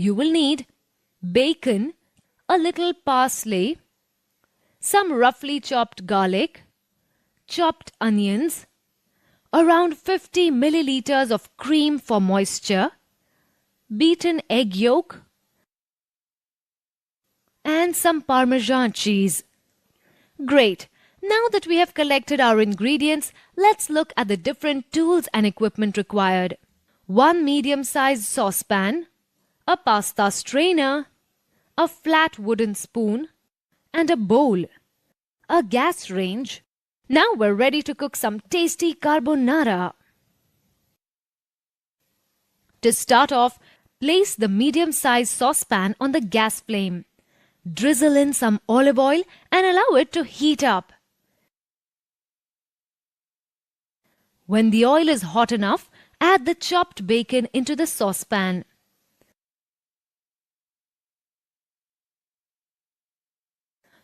You will need bacon, a little parsley, some roughly chopped garlic, chopped onions, around 50 milliliters of cream for moisture, beaten egg yolk, and some Parmesan cheese. Great! Now that we have collected our ingredients, let's look at the different tools and equipment required. One medium-sized saucepan, a pasta strainer, a flat wooden spoon, and a bowl, a gas range. Now we're ready to cook some tasty carbonara. To start off, place the medium-sized saucepan on the gas flame. Drizzle in some olive oil and allow it to heat up. When the oil is hot enough, add the chopped bacon into the saucepan.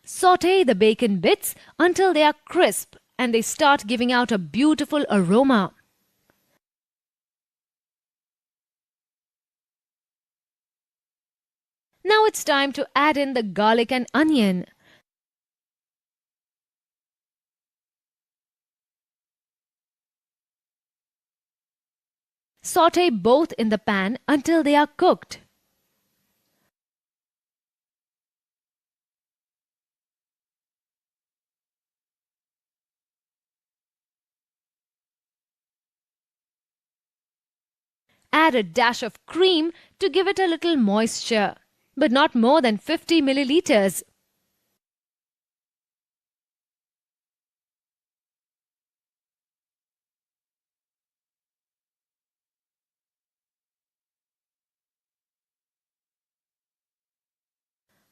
Saute the bacon bits until they are crisp and they start giving out a beautiful aroma. Now it's time to add in the garlic and onion. Saute both in the pan until they are cooked. Add a dash of cream to give it a little moisture, but not more than 50 milliliters.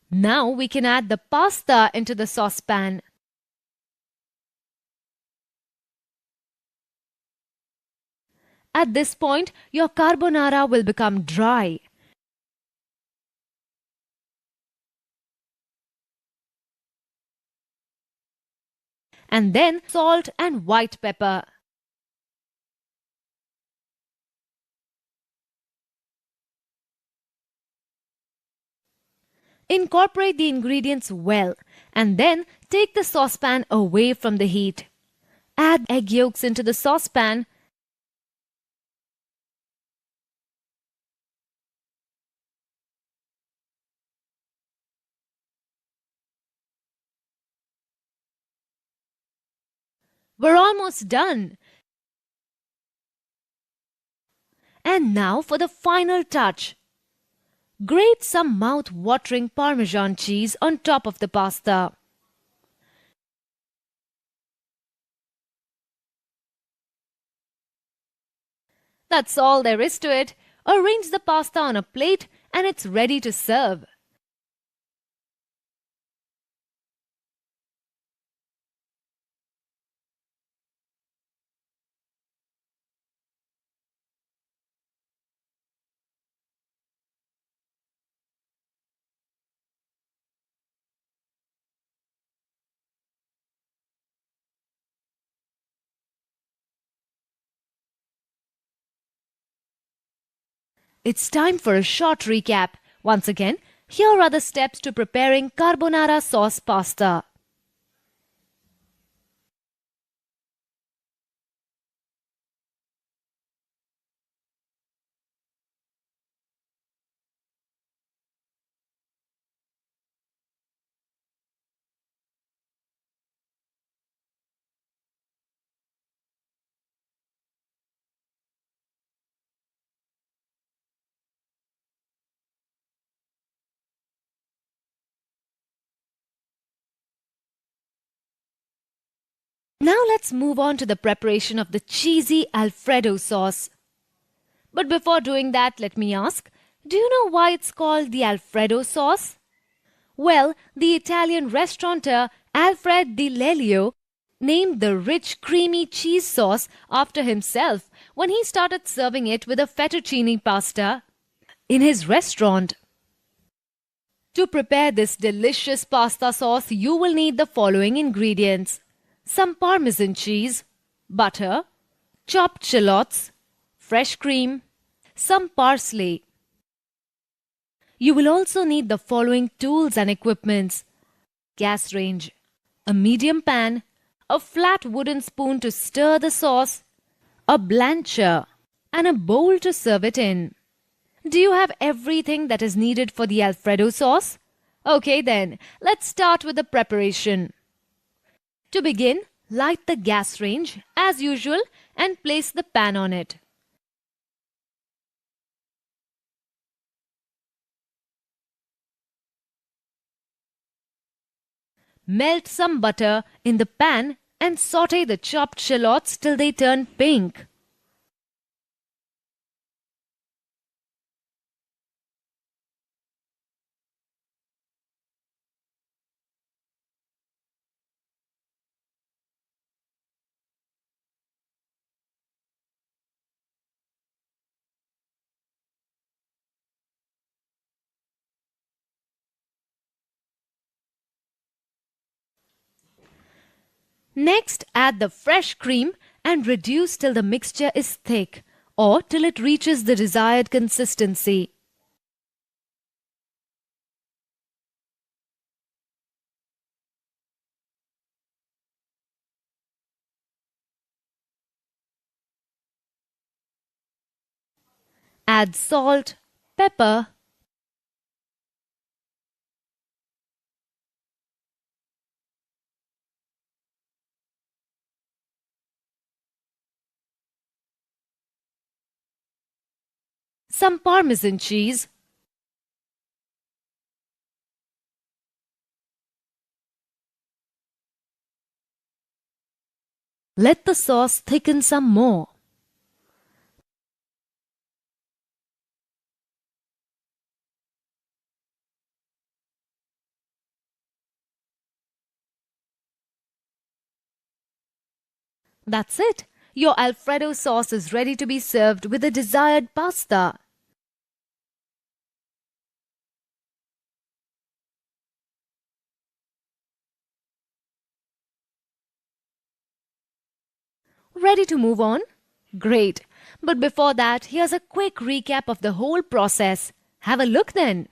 Now we can add the pasta into the saucepan. At this point, your carbonara will become dry. And then salt and white pepper. Incorporate the ingredients well and then take the saucepan away from the heat. Add egg yolks into the saucepan. We're almost done. And now for the final touch. Grate some mouth-watering Parmesan cheese on top of the pasta. That's all there is to it. Arrange the pasta on a plate and it's ready to serve. It's time for a short recap. Once again, here are the steps to preparing carbonara sauce pasta. Now let's move on to the preparation of the cheesy Alfredo sauce. But before doing that, let me ask, do you know why it's called the Alfredo sauce? Well, the Italian restaurateur Alfred Di Lelio named the rich creamy cheese sauce after himself when he started serving it with a fettuccine pasta in his restaurant. To prepare this delicious pasta sauce, you will need the following ingredients: some Parmesan cheese, butter, chopped shallots, fresh cream, some parsley. You will also need the following tools and equipments: gas range, a medium pan, a flat wooden spoon to stir the sauce, a blancher, and a bowl to serve it in. Do you have everything that is needed for the Alfredo sauce? Okay then, let's start with the preparation. To begin, light the gas range as usual and place the pan on it. Melt some butter in the pan and saute the chopped shallots till they turn pink. Next, add the fresh cream and reduce till the mixture is thick or till it reaches the desired consistency. Add salt, pepper, some Parmesan cheese, let the sauce thicken some more. That's it. Your Alfredo sauce is ready to be served with the desired pasta. Ready to move on? Great. But before that, here's a quick recap of the whole process. Have a look then.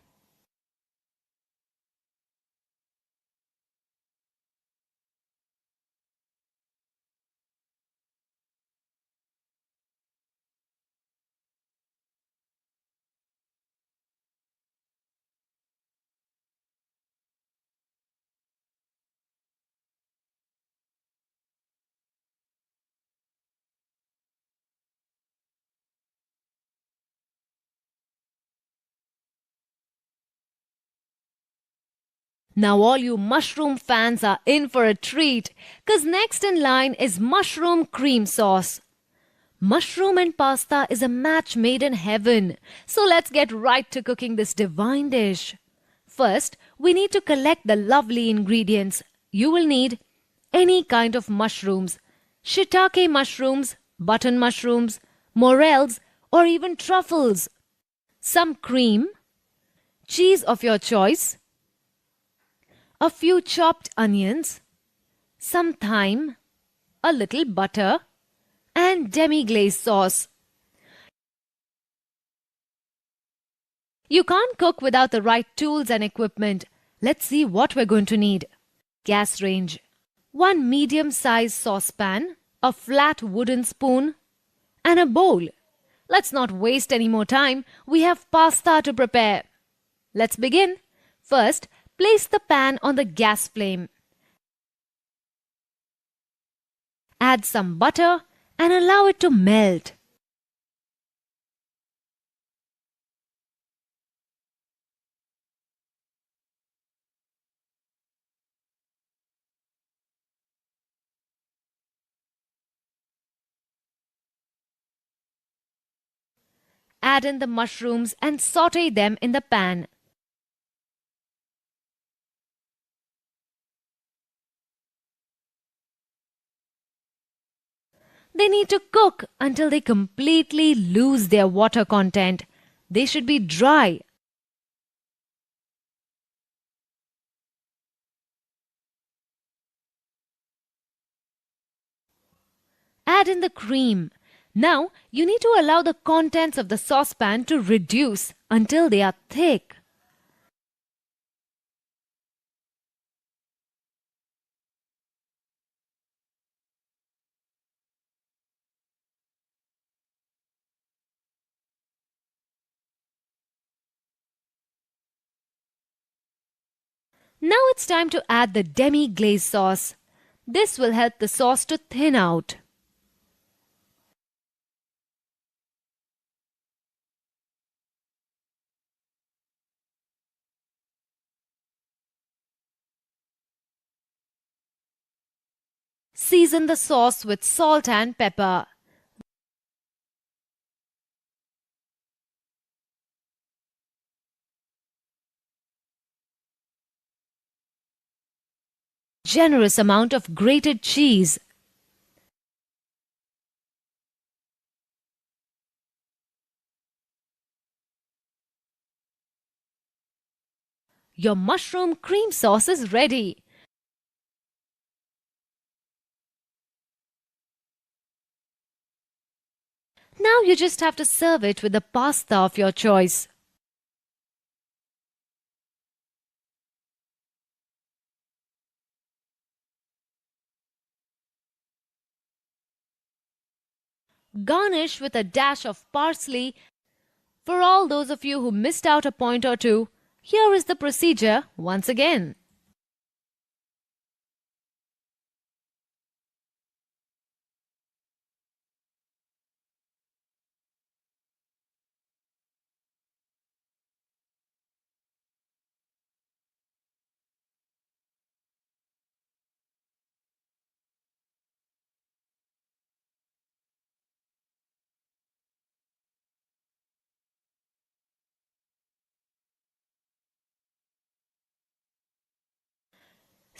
Now all you mushroom fans are in for a treat, cause next in line is mushroom cream sauce. Mushroom and pasta is a match made in heaven. So let's get right to cooking this divine dish. First, we need to collect the lovely ingredients. You will need any kind of mushrooms, shiitake mushrooms, button mushrooms, morels, or even truffles, some cream, cheese of your choice, a few chopped onions, some thyme, a little butter, and demi-glace sauce. You can't cook without the right tools and equipment. Let's see what we're going to need. Gas range, one medium-sized saucepan, a flat wooden spoon, and a bowl. Let's not waste any more time. We have pasta to prepare. Let's begin. First, place the pan on the gas flame. Add some butter and allow it to melt. Add in the mushrooms and saute them in the pan. They need to cook until they completely lose their water content. They should be dry. Add in the cream. Now you need to allow the contents of the saucepan to reduce until they are thick. Now it's time to add the demi-glaze sauce. This will help the sauce to thin out. Season the sauce with salt and pepper. Generous amount of grated cheese. Your mushroom cream sauce is ready. Now you just have to serve it with the pasta of your choice. Garnish with a dash of parsley. For all those of you who missed out a point or two, here is the procedure once again.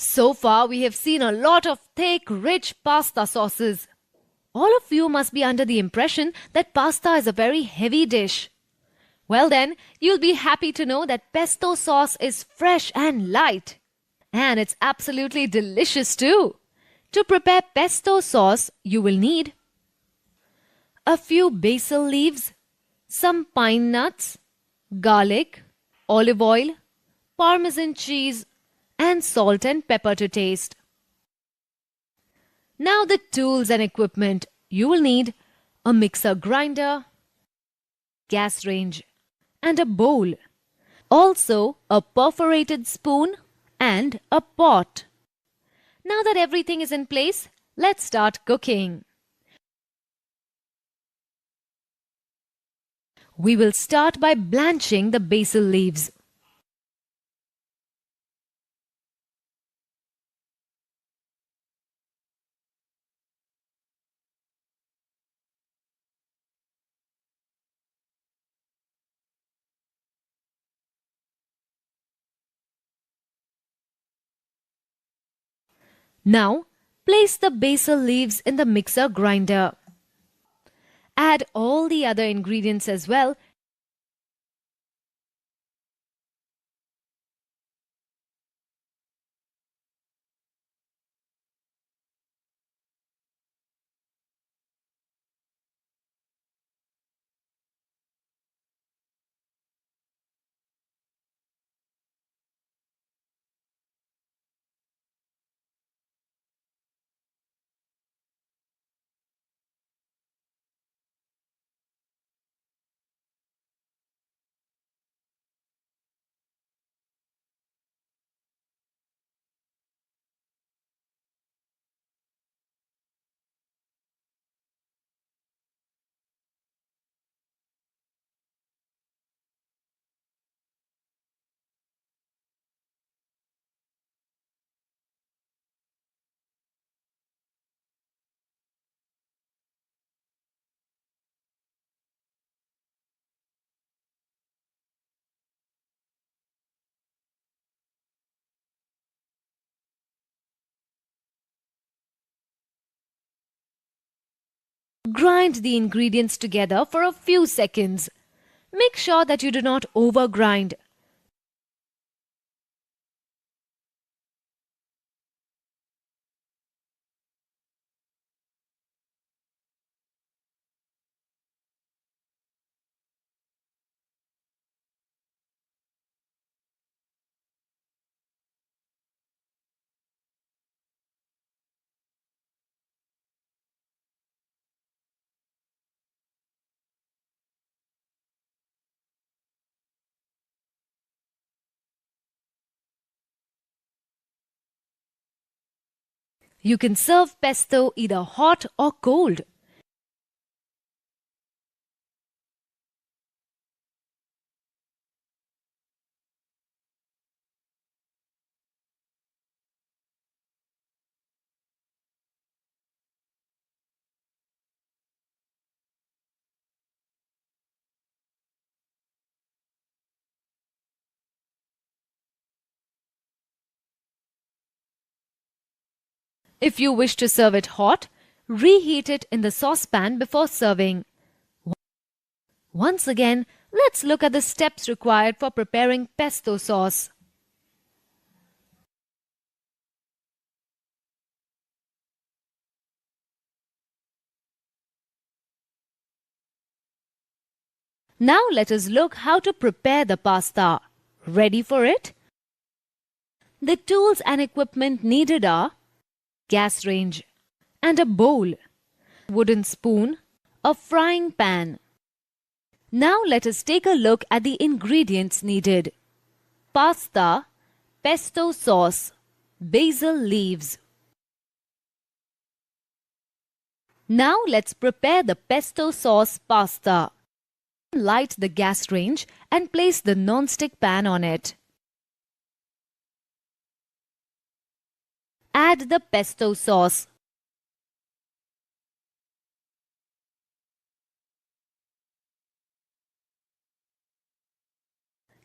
So far, we have seen a lot of thick, rich pasta sauces. All of you must be under the impression that pasta is a very heavy dish. Well then, you'll be happy to know that pesto sauce is fresh and light. And it's absolutely delicious too. To prepare pesto sauce, you will need a few basil leaves, some pine nuts, garlic, olive oil, parmesan cheese, and salt and pepper to taste. Now the tools and equipment. You will need a mixer grinder, gas range, and a bowl. Also a perforated spoon and a pot. Now that everything is in place, let's start cooking. We will start by blanching the basil leaves. Now, place the basil leaves in the mixer grinder. Add all the other ingredients as well. Grind the ingredients together for a few seconds. Make sure that you do not overgrind. You can serve pesto either hot or cold. If you wish to serve it hot, reheat it in the saucepan before serving. Once again, let's look at the steps required for preparing pesto sauce. Now let us look how to prepare the pasta. Ready for it? The tools and equipment needed are gas range and a bowl, wooden spoon, a frying pan. Now let us take a look at the ingredients needed. Pasta, pesto sauce, basil leaves. Now let's prepare the pesto sauce pasta. Light the gas range and place the non-stick pan on it. Add the pesto sauce.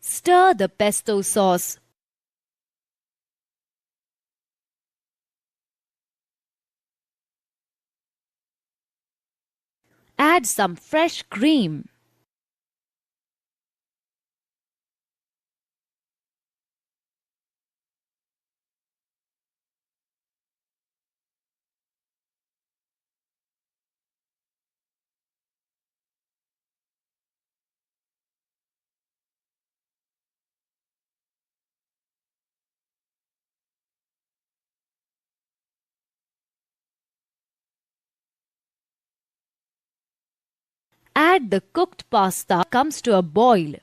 Stir the pesto sauce. Add some fresh cream. Add the cooked pasta comes to a boil.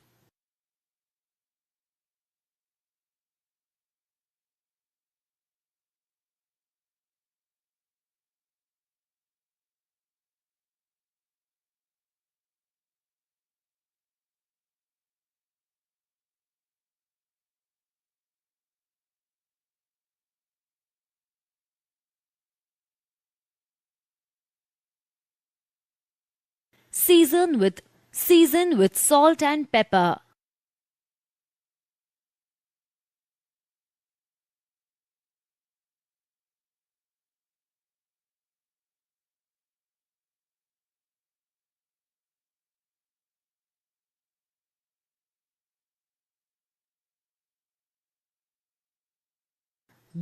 Season with salt and pepper.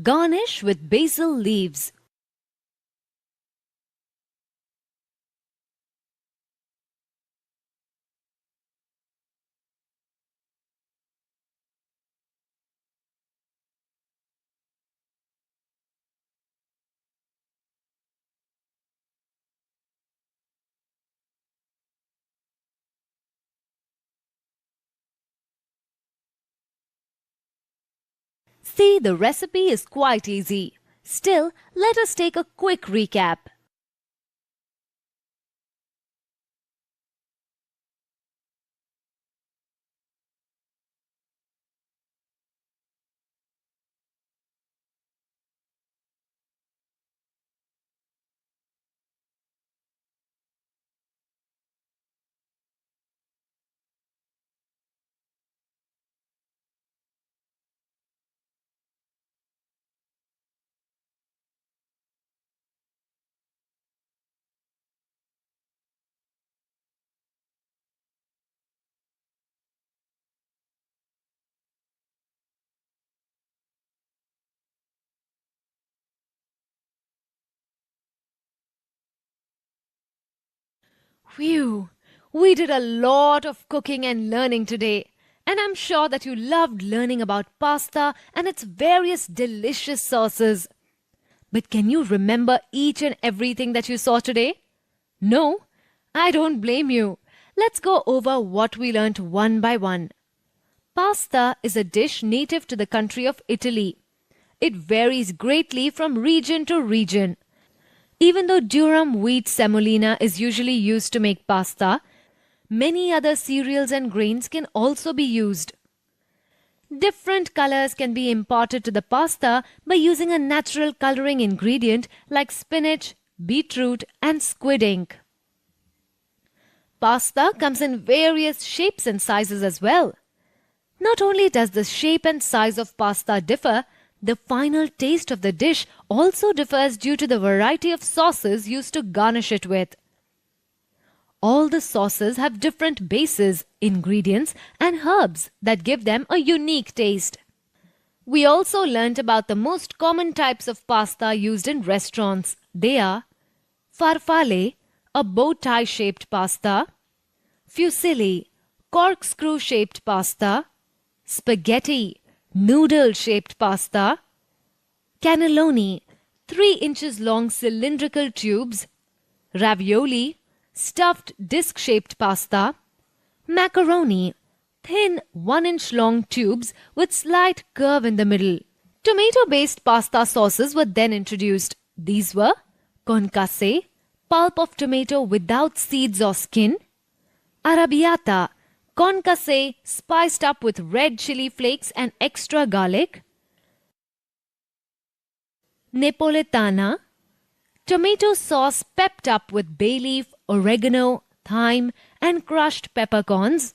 Garnish with basil leaves. See, the recipe is quite easy. Still, let us take a quick recap. Phew! We did a lot of cooking and learning today. And I'm sure that you loved learning about pasta and its various delicious sauces. But can you remember each and everything that you saw today? No? I don't blame you. Let's go over what we learnt one by one. Pasta is a dish native to the country of Italy. it varies greatly from region to region. Even though durum wheat semolina is usually used to make pasta, many other cereals and grains can also be used. Different colors can be imparted to the pasta by using a natural coloring ingredient like spinach, beetroot, and squid ink. Pasta comes in various shapes and sizes as well. Not only does the shape and size of pasta differ, the final taste of the dish also differs due to the variety of sauces used to garnish it with. All the sauces have different bases, ingredients, and herbs that give them a unique taste. We also learnt about the most common types of pasta used in restaurants. They are farfalle, a bow tie shaped pasta, fusilli, corkscrew shaped pasta, spaghetti, noodle shaped pasta, cannelloni, 3 inches long cylindrical tubes, ravioli, stuffed disc-shaped pasta, macaroni, thin 1-inch long tubes with slight curve in the middle. Tomato-based pasta sauces were then introduced. These were concasse, pulp of tomato without seeds or skin, arrabbiata, concasse spiced up with red chili flakes and extra garlic, napoletana, tomato sauce pepped up with bay leaf, oregano, thyme, and crushed peppercorns,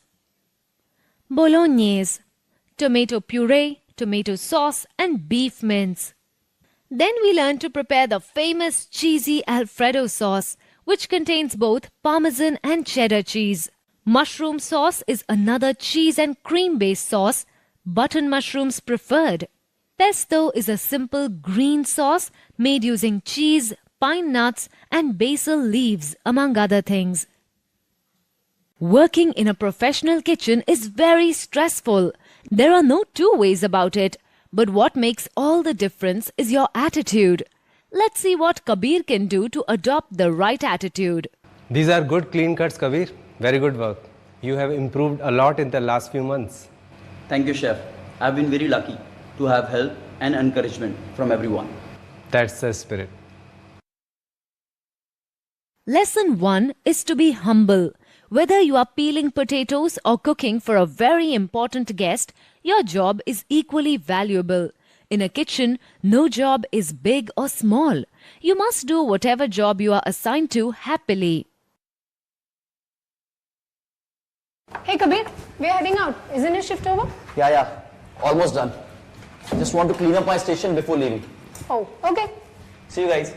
bolognese, tomato puree, tomato sauce, and beef mince. Then we learned to prepare the famous cheesy Alfredo sauce, which contains both Parmesan and cheddar cheese. Mushroom sauce is another cheese and cream-based sauce, button mushrooms preferred. Pesto is a simple green sauce made using cheese, pine nuts, and basil leaves, among other things. Working in a professional kitchen is very stressful. There are no two ways about it. But what makes all the difference is your attitude. Let's see what Kabir can do to adopt the right attitude. These are good clean cuts, Kabir. Very good work. You have improved a lot in the last few months. Thank you, Chef. I've been very lucky to have help and encouragement from everyone. That's the spirit. Lesson 1 is to be humble. Whether you are peeling potatoes or cooking for a very important guest, your job is equally valuable. In a kitchen, no job is big or small. You must do whatever job you are assigned to happily. Hey Kabir, we're heading out. Isn't your shift over? Yeah. Almost done. Just want to clean up my station before leaving. Oh, okay. See you guys.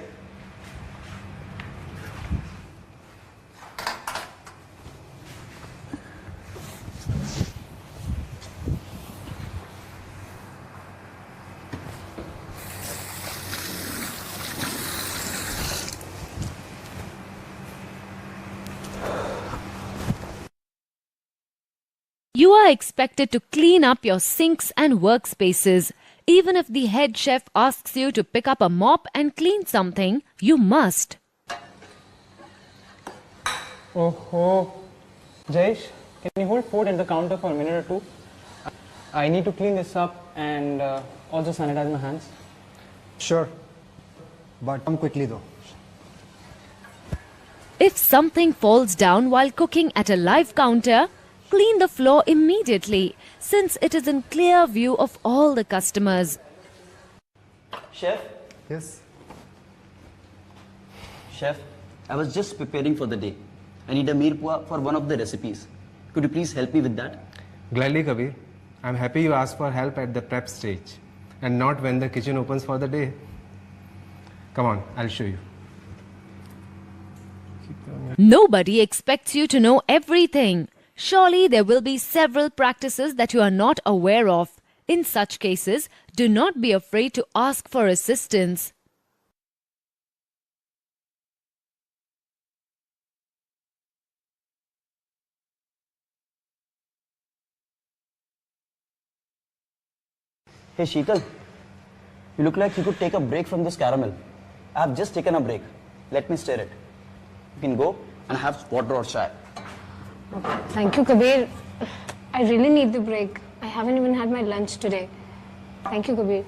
You are expected to clean up your sinks and workspaces. Even if the head chef asks you to pick up a mop and clean something, you must. Oh, Jayesh, can you hold food at the counter for a minute or two? I need to clean this up and also sanitize my hands. Sure, but come quickly though. If something falls down while cooking at a live counter, clean the floor immediately, since it is in clear view of all the customers. Chef? Yes. Chef, I was just preparing for the day. I need a mirpua for one of the recipes. Could you please help me with that? Gladly, Kabir. I'm happy you asked for help at the prep stage and not when the kitchen opens for the day. Come on, I'll show you. Nobody expects you to know everything. Surely there will be several practices that you are not aware of. In such cases, do not be afraid to ask for assistance. Hey Sheetal, you look like you could take a break from this caramel. I have just taken a break. Let me stir it. You can go and have water or chai. Thank you, Kabir. I really need the break. I haven't even had my lunch today. Thank you, Kabir.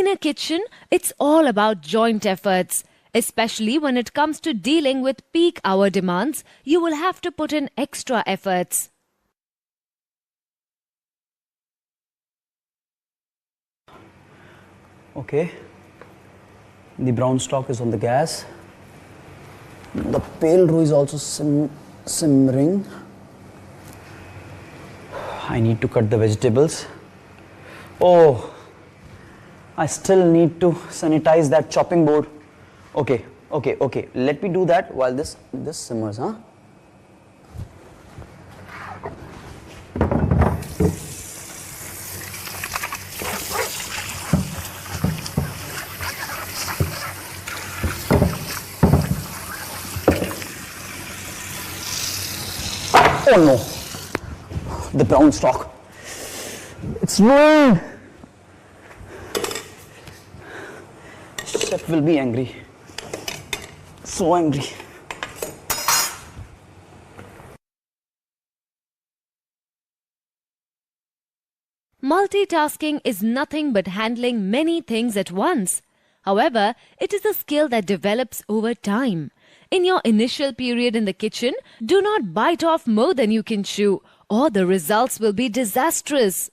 In a kitchen, it's all about joint efforts. Especially when it comes to dealing with peak hour demands, you will have to put in extra efforts. Okay. The brown stock is on the gas. The pale roux is also simmering. I need to cut the vegetables. Oh, I still need to sanitize that chopping board. Okay. Let me do that while this simmers, huh? Oh no, the brown stock. It's ruined. Chef will be angry. So angry. Multitasking is nothing but handling many things at once. However, it is a skill that develops over time. In your initial period in the kitchen, do not bite off more than you can chew, or the results will be disastrous.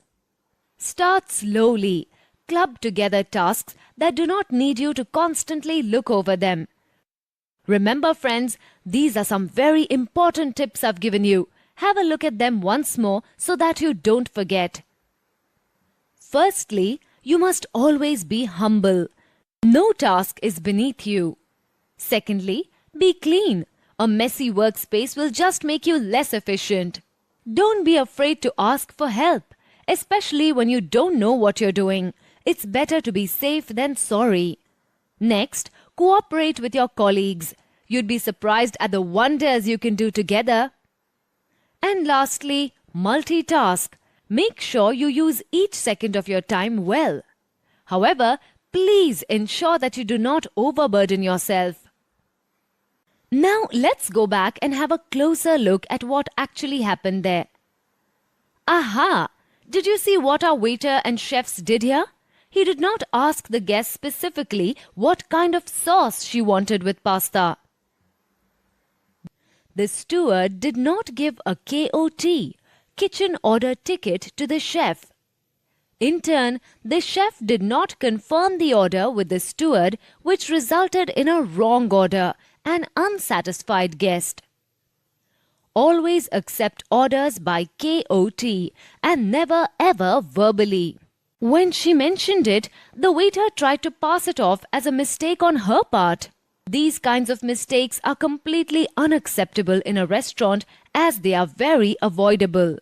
Start slowly. Club together tasks that do not need you to constantly look over them. Remember, friends, these are some very important tips I've given you. Have a look at them once more so that you don't forget. Firstly, you must always be humble. No task is beneath you. Secondly, be clean. A messy workspace will just make you less efficient. Don't be afraid to ask for help, especially when you don't know what you're doing. It's better to be safe than sorry. Next, cooperate with your colleagues. You'd be surprised at the wonders you can do together. And lastly, multitask. Make sure you use each second of your time well. However, please ensure that you do not overburden yourself. Now let's go back and have a closer look at what actually happened there. Aha! Did you see what our waiter and chefs did here? He did not ask the guest specifically what kind of sauce she wanted with pasta. The steward did not give a KOT, kitchen order ticket, to the chef. In turn, the chef did not confirm the order with the steward, which resulted in a wrong order, an unsatisfied guest. Always accept orders by KOT and never ever verbally. When she mentioned it, the waiter tried to pass it off as a mistake on her part. These kinds of mistakes are completely unacceptable in a restaurant as they are very avoidable.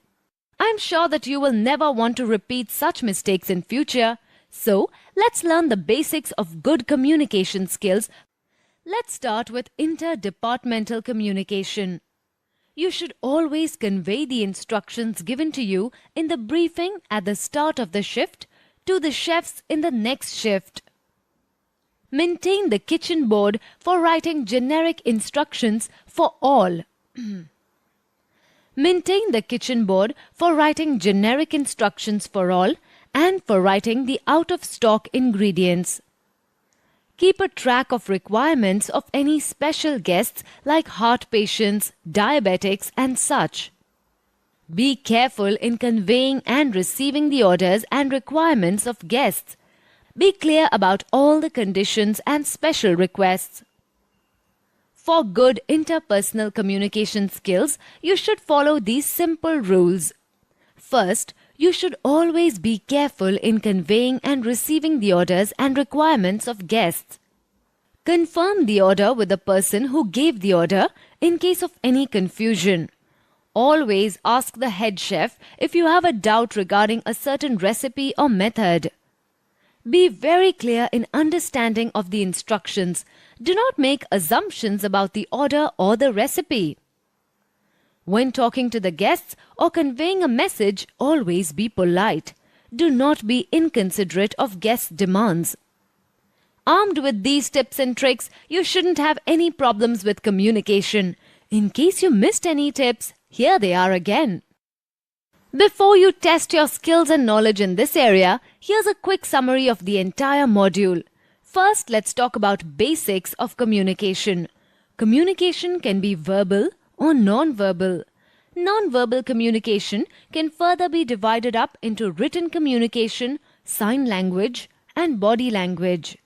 I'm sure that you will never want to repeat such mistakes in future. So, let's learn the basics of good communication skills. Let's start with interdepartmental communication. You should always convey the instructions given to you in the briefing at the start of the shift to the chefs in the next shift. Maintain the kitchen board for writing generic instructions for all. Maintain the kitchen board for writing generic instructions for all and for writing the out-of-stock ingredients. Keep a track of requirements of any special guests like heart patients, diabetics, and such. Be careful in conveying and receiving the orders and requirements of guests. Be clear about all the conditions and special requests. For good interpersonal communication skills, you should follow these simple rules. First, you should always be careful in conveying and receiving the orders and requirements of guests. Confirm the order with the person who gave the order in case of any confusion. Always ask the head chef if you have a doubt regarding a certain recipe or method. Be very clear in understanding of the instructions. Do not make assumptions about the order or the recipe. When talking to the guests or conveying a message, always be polite. Do not be inconsiderate of guests' demands. Armed with these tips and tricks, you shouldn't have any problems with communication. In case you missed any tips, here they are again. Before you test your skills and knowledge in this area, here's a quick summary of the entire module. First, let's talk about basics of communication. Communication can be verbal or non-verbal. Non-verbal communication can further be divided up into written communication, sign language, and body language.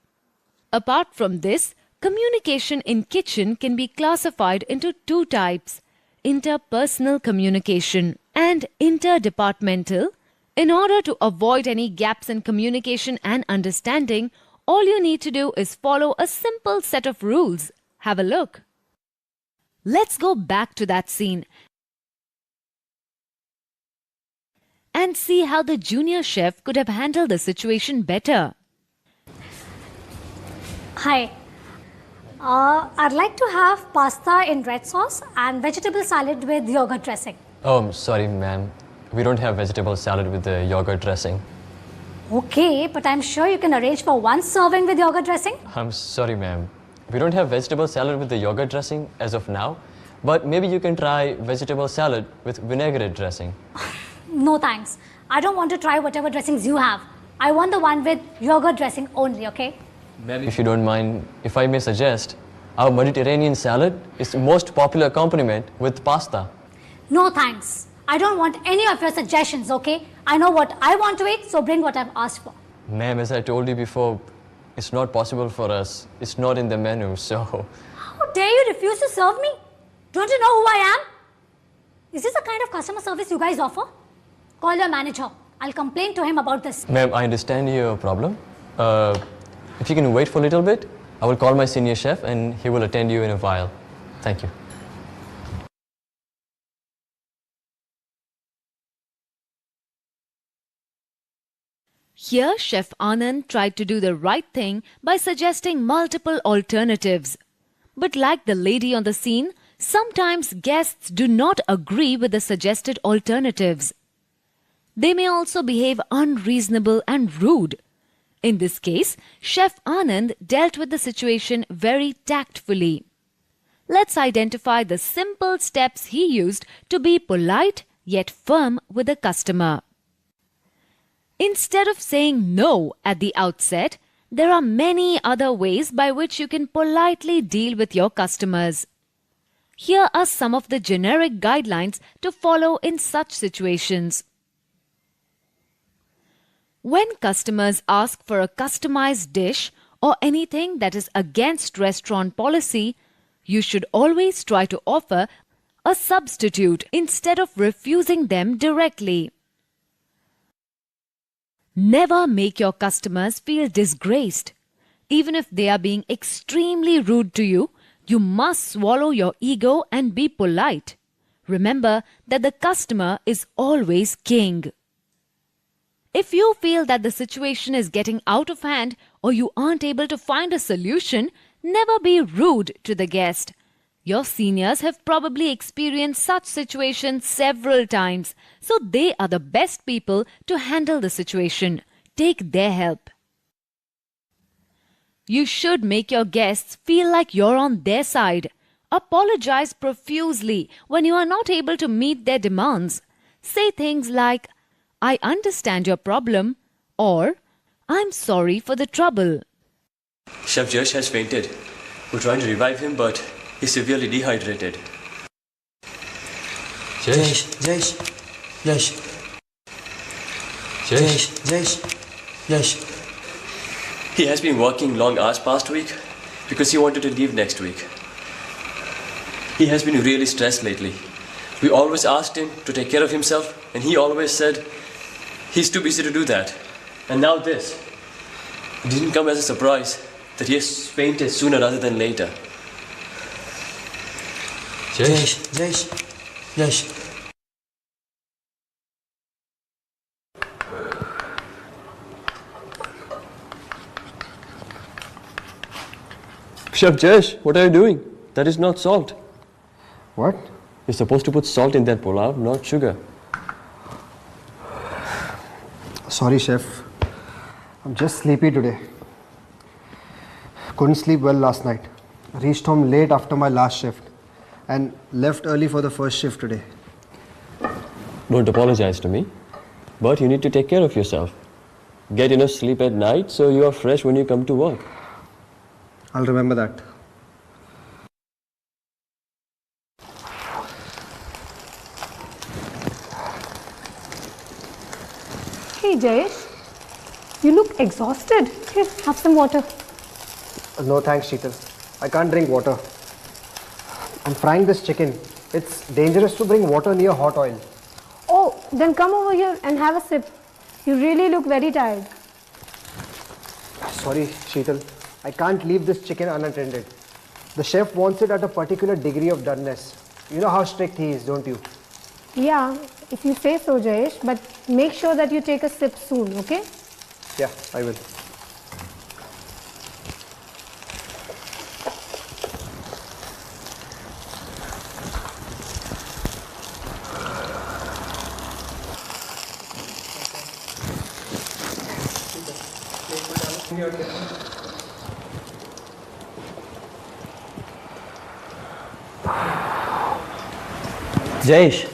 Apart from this, communication in kitchen can be classified into two types: interpersonal communication and interdepartmental. In order to avoid any gaps in communication and understanding, all you need to do is follow a simple set of rules. Have a look. Let's go back to that scene and see how the junior chef could have handled the situation better. Hi. I'd like to have pasta in red sauce and vegetable salad with yogurt dressing. Oh, I'm sorry, ma'am. We don't have vegetable salad with the yogurt dressing. Okay, but I'm sure you can arrange for one serving with yogurt dressing. I'm sorry, ma'am. We don't have vegetable salad with the yogurt dressing as of now, but maybe you can try vegetable salad with vinaigrette dressing. No thanks. I don't want to try whatever dressings you have. I want the one with yogurt dressing only, okay? Ma'am, if you don't mind, if I may suggest, our Mediterranean salad is the most popular accompaniment with pasta. No thanks. I don't want any of your suggestions, okay? I know what I want to eat, so bring what I've asked for. Ma'am, as I told you before, it's not possible for us. It's not in the menu, so... How dare you refuse to serve me? Don't you know who I am? Is this the kind of customer service you guys offer? Call your manager. I'll complain to him about this. Ma'am, I understand your problem. If you can wait for a little bit, I will call my senior chef and he will attend you in a while. Thank you. Here, Chef Anand tried to do the right thing by suggesting multiple alternatives. But like the lady on the scene, sometimes guests do not agree with the suggested alternatives. They may also behave unreasonable and rude. In this case, Chef Anand dealt with the situation very tactfully. Let's identify the simple steps he used to be polite yet firm with the customer. Instead of saying no at the outset, there are many other ways by which you can politely deal with your customers. Here are some of the generic guidelines to follow in such situations. When customers ask for a customized dish or anything that is against restaurant policy, you should always try to offer a substitute instead of refusing them directly. Never make your customers feel disgraced. Even if they are being extremely rude to you, you must swallow your ego and be polite. Remember that the customer is always king. If you feel that the situation is getting out of hand or you aren't able to find a solution, never be rude to the guest. Your seniors have probably experienced such situations several times, so they are the best people to handle the situation. Take their help. You should make your guests feel like you're on their side. Apologize profusely when you are not able to meet their demands. Say things like, "I understand your problem," or "I'm sorry for the trouble." Chef Jash has fainted. We're trying to revive him, but he's severely dehydrated. Jash, Jash, Jash, Jash, Jash, Jash. He has been working long hours past week because he wanted to leave next week. He has been really stressed lately. We always asked him to take care of himself, and he always said he's too busy to do that. And now this. It didn't come as a surprise that he has fainted sooner rather than later. Jash, Jash, Jash. Chef Jash, what are you doing? That is not salt. What? You're supposed to put salt in that pulao, not sugar. Sorry, chef. I'm just sleepy today. Couldn't sleep well last night. Reached home late after my last shift and left early for the first shift today. Don't apologize to me, but you need to take care of yourself. Get enough sleep at night so you are fresh when you come to work. I'll remember that. Hey Jayesh, you look exhausted. Here, have some water. No thanks, Sheetal. I can't drink water. I'm frying this chicken. It's dangerous to bring water near hot oil. Oh, then come over here and have a sip. You really look very tired. Sorry, Sheetal. I can't leave this chicken unattended. The chef wants it at a particular degree of doneness. You know how strict he is, don't you? Yeah, if you say so, Jayesh, but make sure that you take a sip soon, okay? Yeah, I will. Jayesh,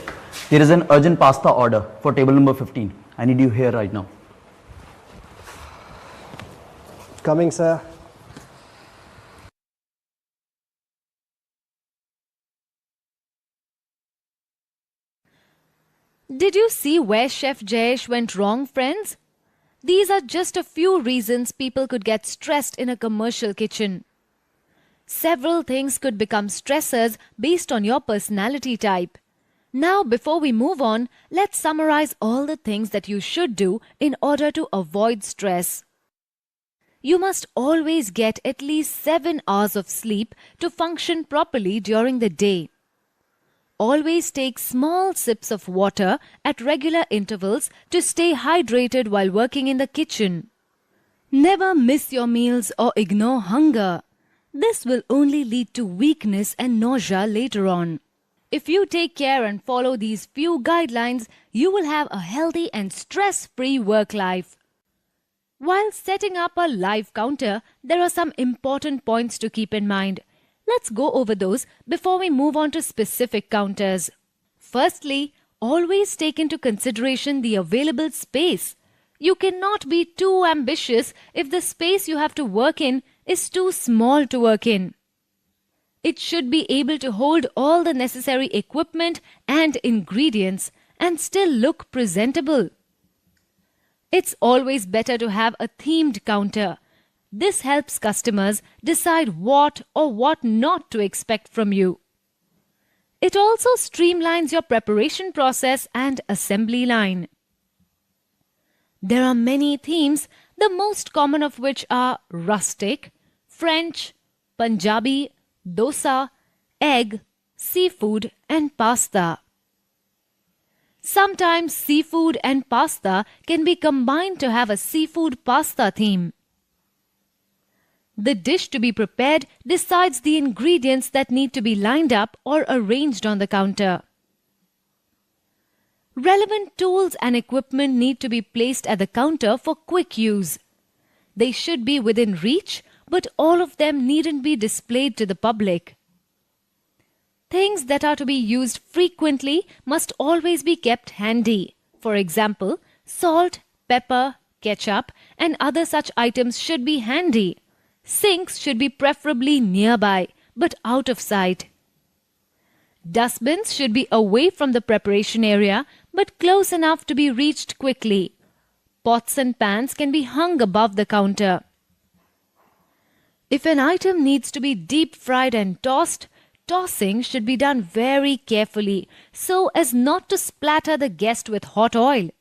here is an urgent pasta order for table number 15. I need you here right now. Coming, sir. Did you see where Chef Jayesh went wrong, friends? These are just a few reasons people could get stressed in a commercial kitchen. Several things could become stressors based on your personality type. Now, before we move on, let's summarize all the things that you should do in order to avoid stress. You must always get at least 7 hours of sleep to function properly during the day. Always take small sips of water at regular intervals to stay hydrated while working in the kitchen. Never miss your meals or ignore hunger. This will only lead to weakness and nausea later on. If you take care and follow these few guidelines, you will have a healthy and stress-free work life. While setting up a live counter, there are some important points to keep in mind. Let's go over those before we move on to specific counters. Firstly, always take into consideration the available space. You cannot be too ambitious if the space you have to work in is too small to work in. It should be able to hold all the necessary equipment and ingredients and still look presentable. It's always better to have a themed counter. This helps customers decide what or what not to expect from you. It also streamlines your preparation process and assembly line. There are many themes, the most common of which are rustic, French, Punjabi, dosa, egg, seafood and pasta. Sometimes seafood and pasta can be combined to have a seafood pasta theme. The dish to be prepared decides the ingredients that need to be lined up or arranged on the counter. Relevant tools and equipment need to be placed at the counter for quick use. They should be within reach, but all of them needn't be displayed to the public. Things that are to be used frequently must always be kept handy. For example, salt, pepper, ketchup, and other such items should be handy. Sinks should be preferably nearby, but out of sight. Dustbins should be away from the preparation area, but close enough to be reached quickly. Pots and pans can be hung above the counter. If an item needs to be deep fried and tossed, tossing should be done very carefully so as not to splatter the guest with hot oil.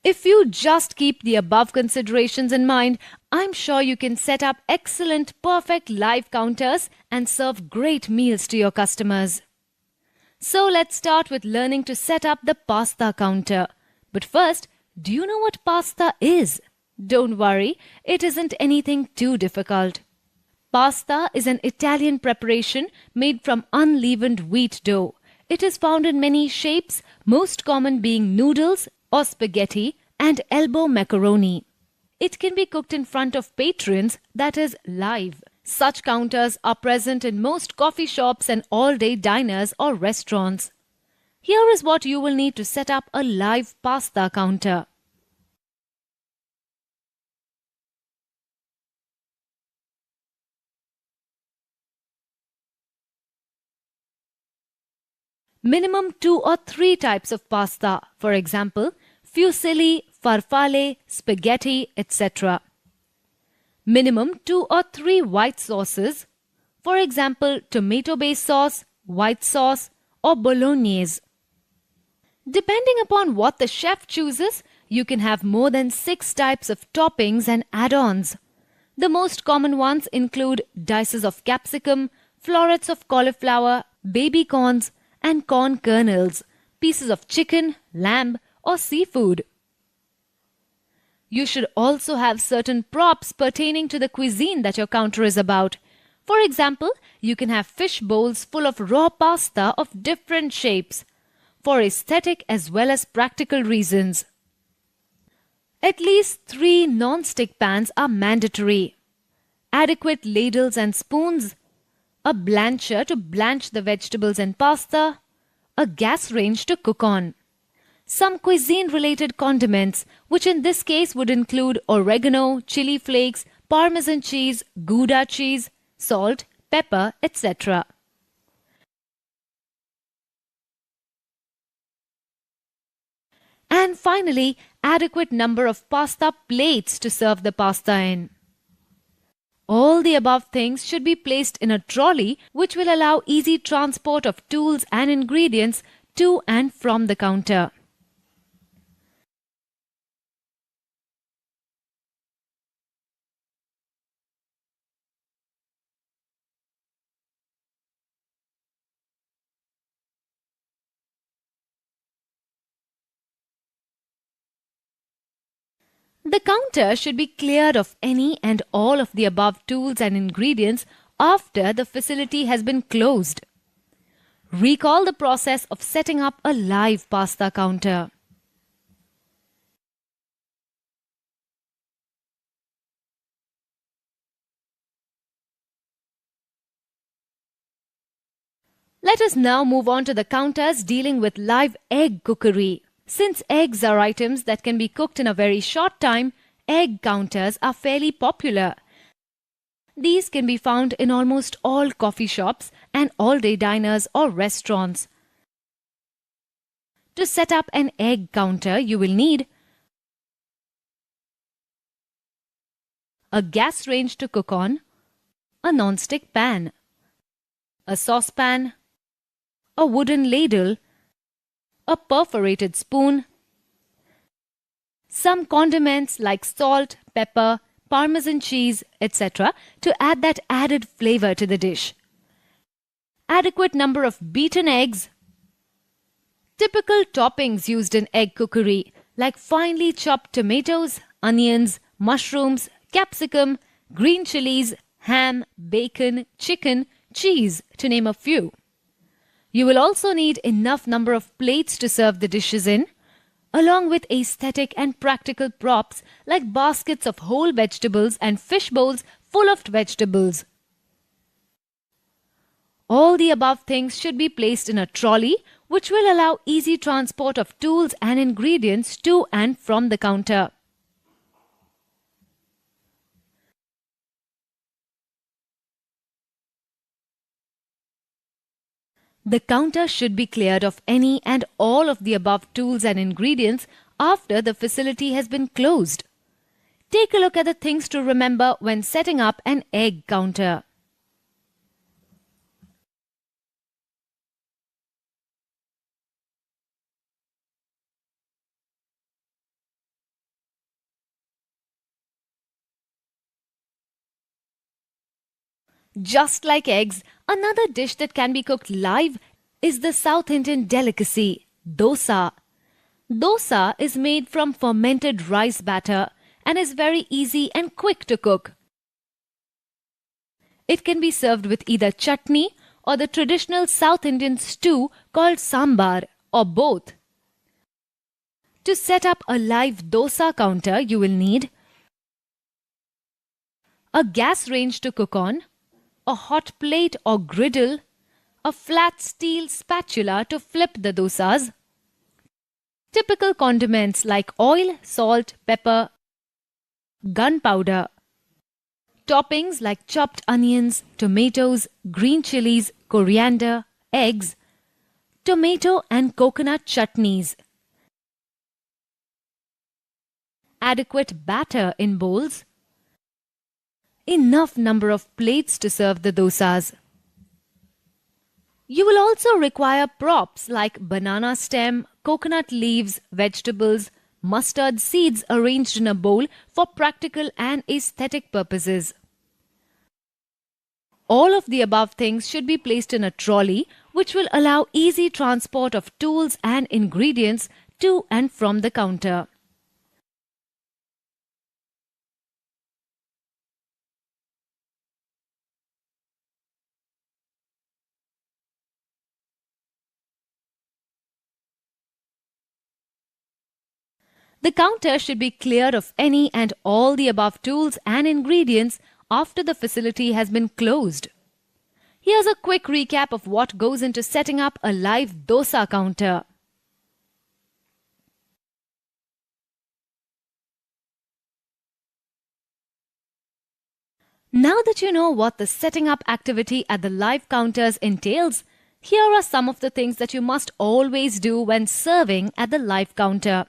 If you just keep the above considerations in mind, I'm sure you can set up excellent, perfect live counters and serve great meals to your customers. So let's start with learning to set up the pasta counter. But first, do you know what pasta is? Don't worry, it isn't anything too difficult. Pasta is an Italian preparation made from unleavened wheat dough. It is found in many shapes, most common being noodles or spaghetti and elbow macaroni. It can be cooked in front of patrons, that is live. Such counters are present in most coffee shops and all-day diners or restaurants. Here is what you will need to set up a live pasta counter. Minimum 2 or 3 types of pasta, for example, fusilli, farfalle, spaghetti, etc. Minimum 2 or 3 white sauces, for example, tomato-based sauce, white sauce, or bolognese. Depending upon what the chef chooses, you can have more than 6 types of toppings and add-ons. The most common ones include dices of capsicum, florets of cauliflower, baby corns, and corn kernels, pieces of chicken, lamb, or seafood. You should also have certain props pertaining to the cuisine that your counter is about. For example, you can have fish bowls full of raw pasta of different shapes, for aesthetic as well as practical reasons. At least 3 non-stick pans are mandatory. Adequate ladles and spoons, a blancher to blanch the vegetables and pasta, a gas range to cook on. Some cuisine-related condiments, which in this case would include oregano, chili flakes, parmesan cheese, Gouda cheese, salt, pepper, etc. And finally, adequate number of pasta plates to serve the pasta in. All the above things should be placed in a trolley, which will allow easy transport of tools and ingredients to and from the counter. The counter should be cleared of any and all of the above tools and ingredients after the facility has been closed. Recall the process of setting up a live pasta counter. Let us now move on to the counters dealing with live egg cookery. Since eggs are items that can be cooked in a very short time, egg counters are fairly popular. These can be found in almost all coffee shops and all-day diners or restaurants. To set up an egg counter, you will need a gas range to cook on, a non-stick pan, a saucepan, a wooden ladle, a perforated spoon, some condiments like salt, pepper, parmesan cheese, etc. to add that added flavor to the dish. Adequate number of beaten eggs. Typical toppings used in egg cookery like finely chopped tomatoes, onions, mushrooms, capsicum, green chilies, ham, bacon, chicken, cheese, to name a few. You will also need enough number of plates to serve the dishes in, along with aesthetic and practical props like baskets of whole vegetables and fish bowls full of vegetables. All the above things should be placed in a trolley, which will allow easy transport of tools and ingredients to and from the counter. The counter should be cleared of any and all of the above tools and ingredients after the facility has been closed. Take a look at the things to remember when setting up an egg counter. Just like eggs, another dish that can be cooked live is the South Indian delicacy, dosa. Dosa is made from fermented rice batter and is very easy and quick to cook. It can be served with either chutney or the traditional South Indian stew called sambar, or both. To set up a live dosa counter, you will need a gas range to cook on, a hot plate or griddle, a flat steel spatula to flip the dosas, typical condiments like oil, salt, pepper, gunpowder, toppings like chopped onions, tomatoes, green chilies, coriander, eggs, tomato and coconut chutneys, adequate batter in bowls, enough number of plates to serve the dosas. You will also require props like banana stem, coconut leaves, vegetables, mustard seeds arranged in a bowl for practical and aesthetic purposes. All of the above things should be placed in a trolley, which will allow easy transport of tools and ingredients to and from the counter. The counter should be cleared of any and all the above tools and ingredients after the facility has been closed. Here's a quick recap of what goes into setting up a live dosa counter. Now that you know what the setting up activity at the live counters entails, here are some of the things that you must always do when serving at the live counter.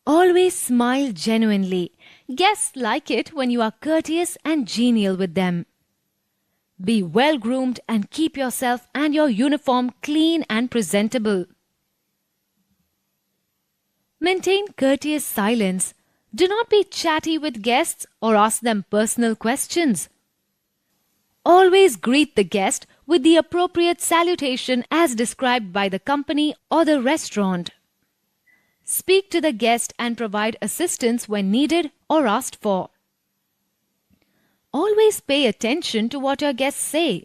Always smile genuinely. Guests like it when you are courteous and genial with them. Be well groomed and keep yourself and your uniform clean and presentable. Maintain courteous silence. Do not be chatty with guests or ask them personal questions. Always greet the guest with the appropriate salutation as described by the company or the restaurant. Speak to the guest and provide assistance when needed or asked for. Always pay attention to what your guests say.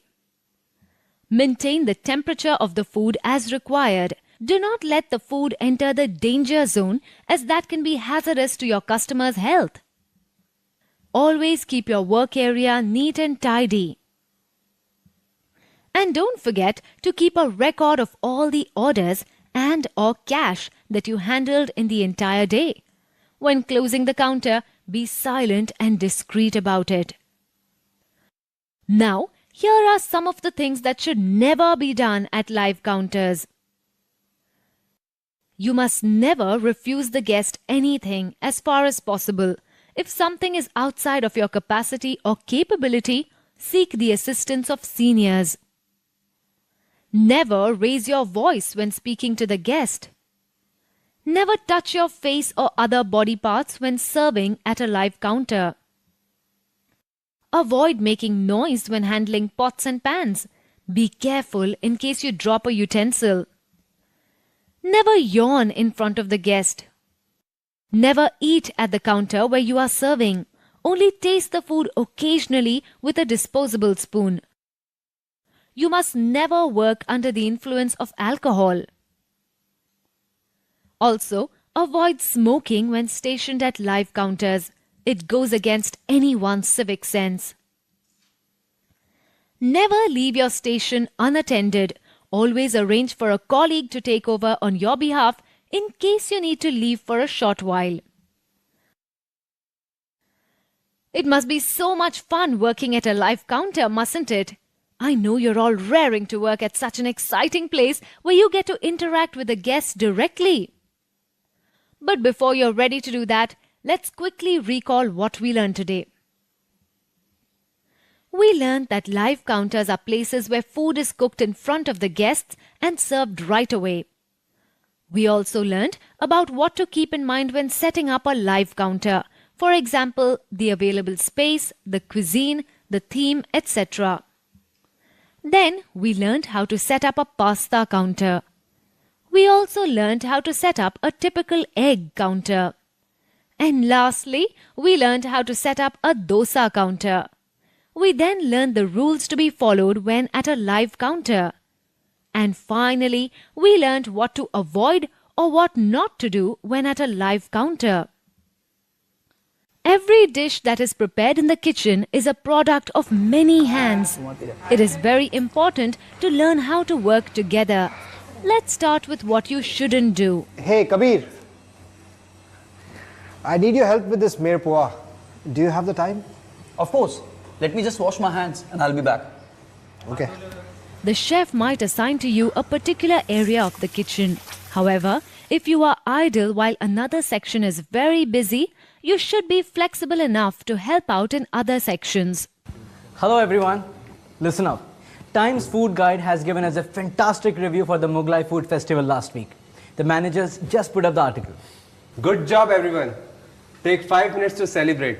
Maintain the temperature of the food as required. Do not let the food enter the danger zone, as that can be hazardous to your customers' health. Always keep your work area neat and tidy. And don't forget to keep a record of all the orders and or cash that you handled in the entire day. When closing the counter, be silent and discreet about it. Now, here are some of the things that should never be done at live counters. You must never refuse the guest anything as far as possible. If something is outside of your capacity or capability, seek the assistance of seniors. Never raise your voice when speaking to the guest. Never touch your face or other body parts when serving at a live counter. Avoid making noise when handling pots and pans. Be careful in case you drop a utensil. Never yawn in front of the guest. Never eat at the counter where you are serving. Only taste the food occasionally with a disposable spoon. You must never work under the influence of alcohol. Also, avoid smoking when stationed at live counters. It goes against anyone's civic sense. Never leave your station unattended. Always arrange for a colleague to take over on your behalf in case you need to leave for a short while. It must be so much fun working at a live counter, mustn't it? I know you're all raring to work at such an exciting place where you get to interact with the guests directly. But before you're ready to do that, let's quickly recall what we learned today. We learned that live counters are places where food is cooked in front of the guests and served right away. We also learned about what to keep in mind when setting up a live counter. For example, the available space, the cuisine, the theme, etc. Then we learned how to set up a pasta counter. We also learned how to set up a typical egg counter. And lastly, we learned how to set up a dosa counter. We then learned the rules to be followed when at a live counter. And finally, we learned what to avoid or what not to do when at a live counter. Every dish that is prepared in the kitchen is a product of many hands. It is very important to learn how to work together. Let's start with what you shouldn't do. Hey, Kabir. I need your help with this mere poha. Do you have the time? Of course. Let me just wash my hands and I'll be back. Okay. The chef might assign to you a particular area of the kitchen. However, if you are idle while another section is very busy, you should be flexible enough to help out in other sections. Hello everyone, listen up. Times Food Guide has given us a fantastic review for the Mughlai Food Festival last week. The managers just put up the article. Good job, everyone. Take 5 minutes to celebrate.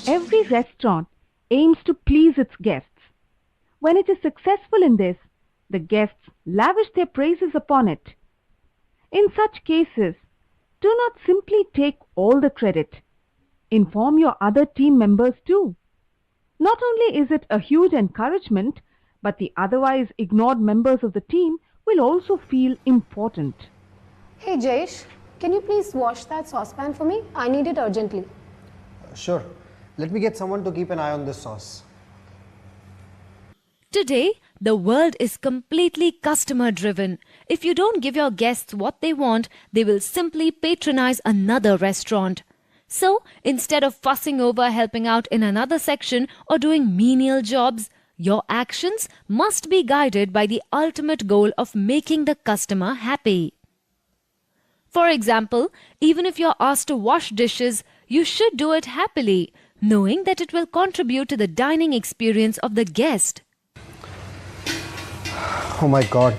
Every restaurant aims to please its guests. When it is successful in this, the guests lavish their praises upon it. In such cases, do not simply take all the credit. Inform your other team members too. Not only is it a huge encouragement, but the otherwise ignored members of the team will also feel important. Hey Jayesh, can you please wash that saucepan for me? I need it urgently. Sure. Let me get someone to keep an eye on this sauce. Today, the world is completely customer driven. If you don't give your guests what they want, they will simply patronize another restaurant. So, instead of fussing over helping out in another section or doing menial jobs, your actions must be guided by the ultimate goal of making the customer happy. For example, even if you're asked to wash dishes, you should do it happily, knowing that it will contribute to the dining experience of the guest. Oh my God.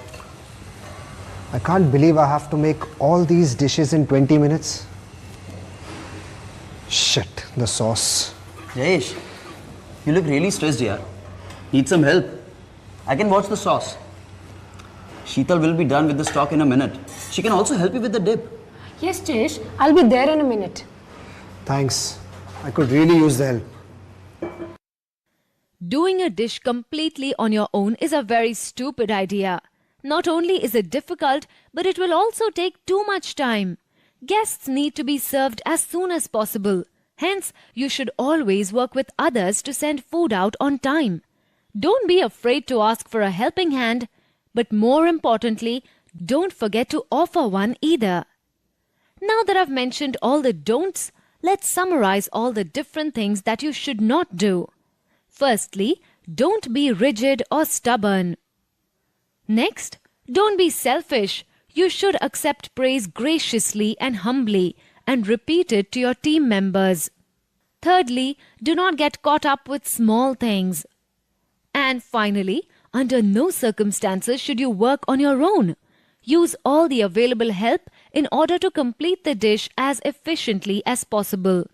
I can't believe I have to make all these dishes in 20 minutes. Shit, the sauce. Jayesh, you look really stressed here. Need some help? I can watch the sauce. Sheetal will be done with the stock in a minute. She can also help you with the dip. Yes, Jayesh, I'll be there in a minute. Thanks. I could really use the help. Doing a dish completely on your own is a very stupid idea. Not only is it difficult, but it will also take too much time. Guests need to be served as soon as possible. Hence, you should always work with others to send food out on time. Don't be afraid to ask for a helping hand, but more importantly, don't forget to offer one either. Now that I've mentioned all the don'ts, let's summarize all the different things that you should not do. Firstly, don't be rigid or stubborn. Next, don't be selfish. You should accept praise graciously and humbly and repeat it to your team members. Thirdly, do not get caught up with small things. And finally, under no circumstances should you work on your own. Use all the available help in order to complete the dish as efficiently as possible.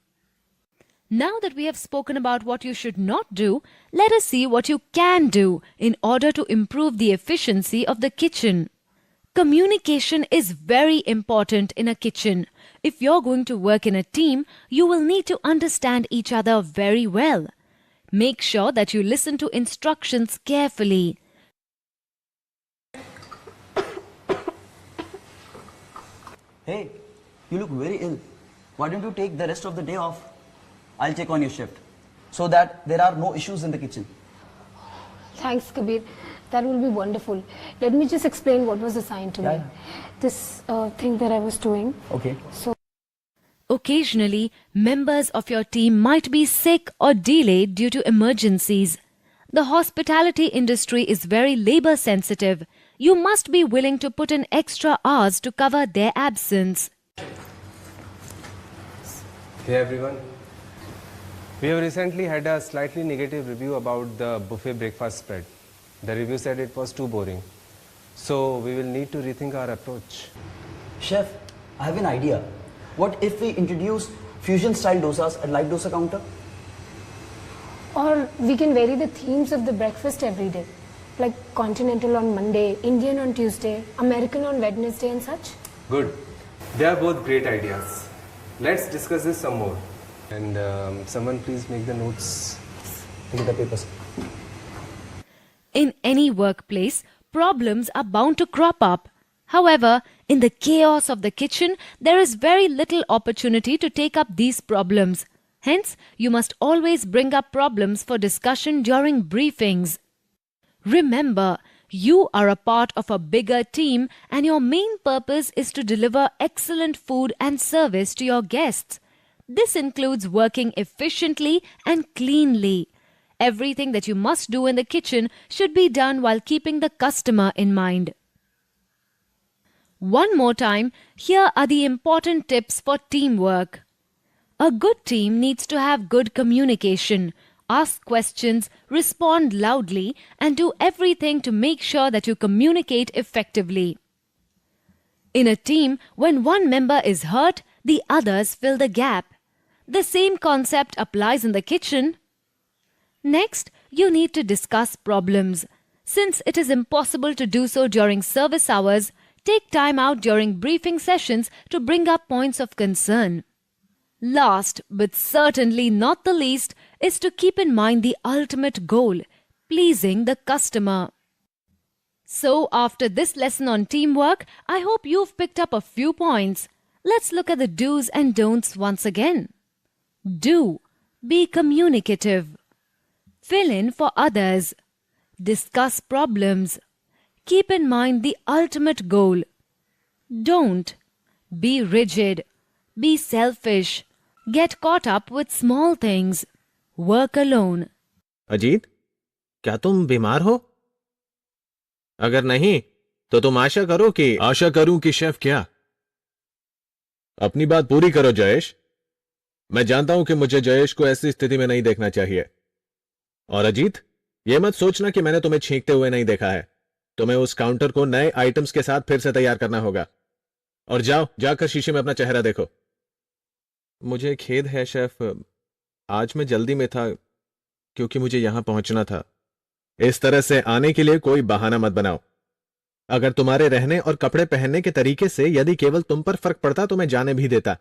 Now that we have spoken about what you should not do, let us see what you can do in order to improve the efficiency of the kitchen. Communication is very important in a kitchen. If you're going to work in a team, you will need to understand each other very well. Make sure that you listen to instructions carefully. Hey, you look very ill. Why don't you take the rest of the day off? I'll check on your shift so that there are no issues in the kitchen. Thanks, Kabir. That will be wonderful. Let me just explain what was assigned to me. This thing that I was doing. Okay. So, occasionally, members of your team might be sick or delayed due to emergencies. The hospitality industry is very labor sensitive. You must be willing to put in extra hours to cover their absence. Hey everyone. We have recently had a slightly negative review about the buffet breakfast spread. The review said it was too boring. So we will need to rethink our approach. Chef, I have an idea. What if we introduce fusion style dosas at light dosa counter? or we can vary the themes of the breakfast every day, like continental on Monday, Indian on Tuesday, American on Wednesday and such. Good. They are both great ideas. Let's discuss this some more. And someone please make the notes. Look at the papers. In any workplace, problems are bound to crop up. However, in the chaos of the kitchen, there is very little opportunity to take up these problems. Hence, you must always bring up problems for discussion during briefings. Remember, you are a part of a bigger team and your main purpose is to deliver excellent food and service to your guests. This includes working efficiently and cleanly. Everything that you must do in the kitchen should be done while keeping the customer in mind. One more time, here are the important tips for teamwork. A good team needs to have good communication, ask questions, respond loudly, and do everything to make sure that you communicate effectively. In a team, when one member is hurt, the others fill the gap. The same concept applies in the kitchen. Next, you need to discuss problems. Since it is impossible to do so during service hours, take time out during briefing sessions to bring up points of concern. Last, but certainly not the least, is to keep in mind the ultimate goal, pleasing the customer. So, after this lesson on teamwork, I hope you've picked up a few points. Let's look at the do's and don'ts once again. Do. Be communicative. Fill in for others. Discuss problems. Keep in mind the ultimate goal. Don't. Be rigid. Be selfish. Get caught up with small things. Work alone. Ajit, क्या तुम बीमार हो? अगर नहीं, तो तुम आशा करूं कि शेफ क्या? अपनी बात पूरी करो जयेश। मैं जानता हूं कि मुझे जयेश को ऐसी स्थिति में नहीं देखना चाहिए। और अजीत, यह मत सोचना कि मैंने तुम्हें छींकते हुए नहीं देखा है। तुम्हें उस काउंटर को नए आइटम्स के साथ फिर से तैयार करना होगा। और जाकर शीशे में अपना चेहरा देखो। मुझे खेद है शेफ, आज मैं जल्दी में था क्योंकि मुझे यहां पहुंचना था। इस तरह से आने के लिए कोई बहाना मत बनाओ। अगर तुम्हारे रहने और कपड़े पहनने के तरीके से यदि केवल तुम पर फर्क पड़ता तो मैं जाने भी देता,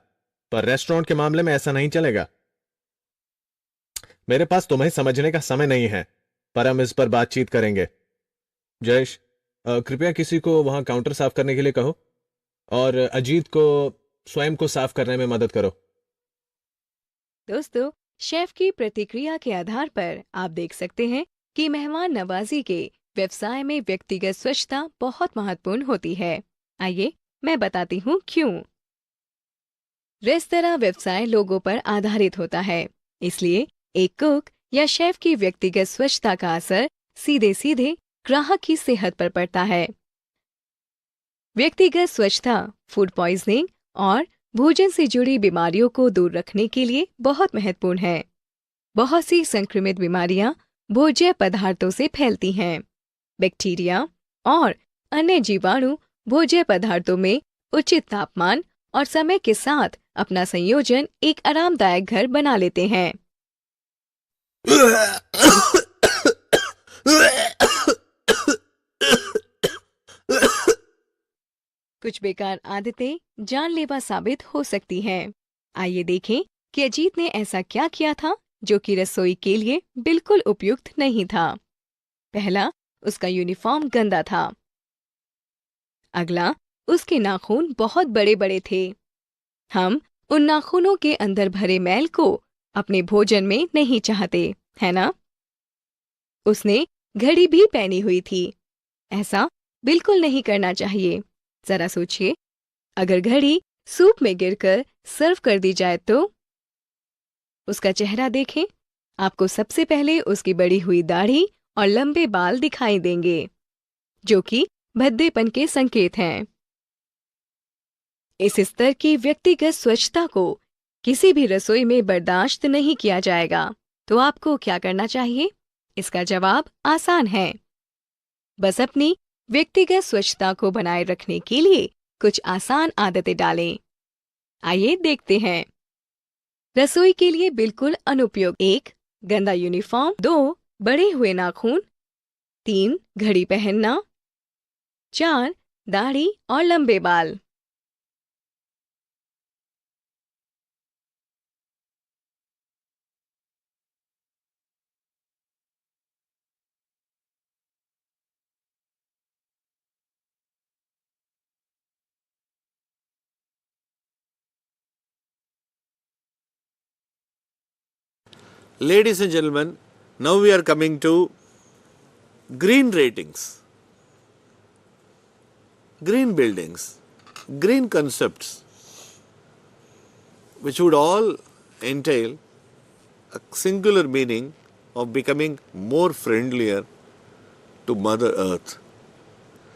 पर रेस्टोरेंट के मामले में ऐसा नहीं चलेगा। मेरे पास तुम्हें समझने का समय नहीं है, पर हम इस पर बातचीत करेंगे। जयेश, कृपया किसी को वहां काउंटर साफ करने के लिए कहो और अजीत को स्वयं को साफ करने में मदद करो। दोस्तों, शेफ की प्रतिक्रिया के आधार पर आप देख सकते हैं कि मेहमान नवाजी के व्यवसाय में व्यक्तिगत स्वच्छता बहुत महत्वपूर्ण होती है। आइए मैं बताती हूँ क्यों। रेस्तरां व्यवसाय लोगों पर आधारित होता है, इसलिए एक कुक या शेफ की व्यक्तिगत स्वच्छता का असर सीधे सीधे ग्राहक की सेहत पर पड़ता है। व्यक्तिगत स्वच्छता फूड पॉइजनिंग और भोजन से जुड़ी बीमारियों को दूर रखने के लिए बहुत महत्वपूर्ण है। बहुत सी संक्रमित बीमारियां भोज्य पदार्थों से फैलती हैं। बैक्टीरिया और अन्य जीवाणु भोज्य पदार्थों में उचित तापमान और समय के साथ अपना संयोजन एक आरामदायक घर बना लेते हैं। कुछ बेकार आदतें जानलेवा साबित हो सकती हैं। आइए देखें कि अजीत ने ऐसा क्या किया था जो कि रसोई के लिए बिल्कुल उपयुक्त नहीं था। पहला, उसका यूनिफॉर्म गंदा था। अगला, उसके नाखून बहुत बड़े बड़े थे। हम उन नाखूनों के अंदर भरे मैल को अपने भोजन में नहीं चाहते, है ना? उसने घड़ी भी पहनी हुई थी। ऐसा बिल्कुल नहीं करना चाहिए। जरा सोचिए, अगर घड़ी सूप में गिरकर सर्व कर दी जाए तो? उसका चेहरा देखें। आपको सबसे पहले उसकी बढ़ी हुई दाढ़ी और लंबे बाल दिखाई देंगे, जो कि भद्देपन के संकेत हैं। इस स्तर की व्यक्तिगत स्वच्छता को किसी भी रसोई में बर्दाश्त नहीं किया जाएगा। तो आपको क्या करना चाहिए? इसका जवाब आसान है। बस अपनी व्यक्तिगत स्वच्छता को बनाए रखने के लिए कुछ आसान आदतें डालें। आइए देखते हैं। रसोई के लिए बिल्कुल अनुपयोगी। 1. गंदा यूनिफॉर्म। 2. बड़े हुए नाखून। 3. घड़ी पहनना। 4. दाढ़ी और लंबे बाल। Ladies and gentlemen, now we are coming to green ratings, green buildings, green concepts, which would all entail a singular meaning of becoming more friendlier to Mother Earth.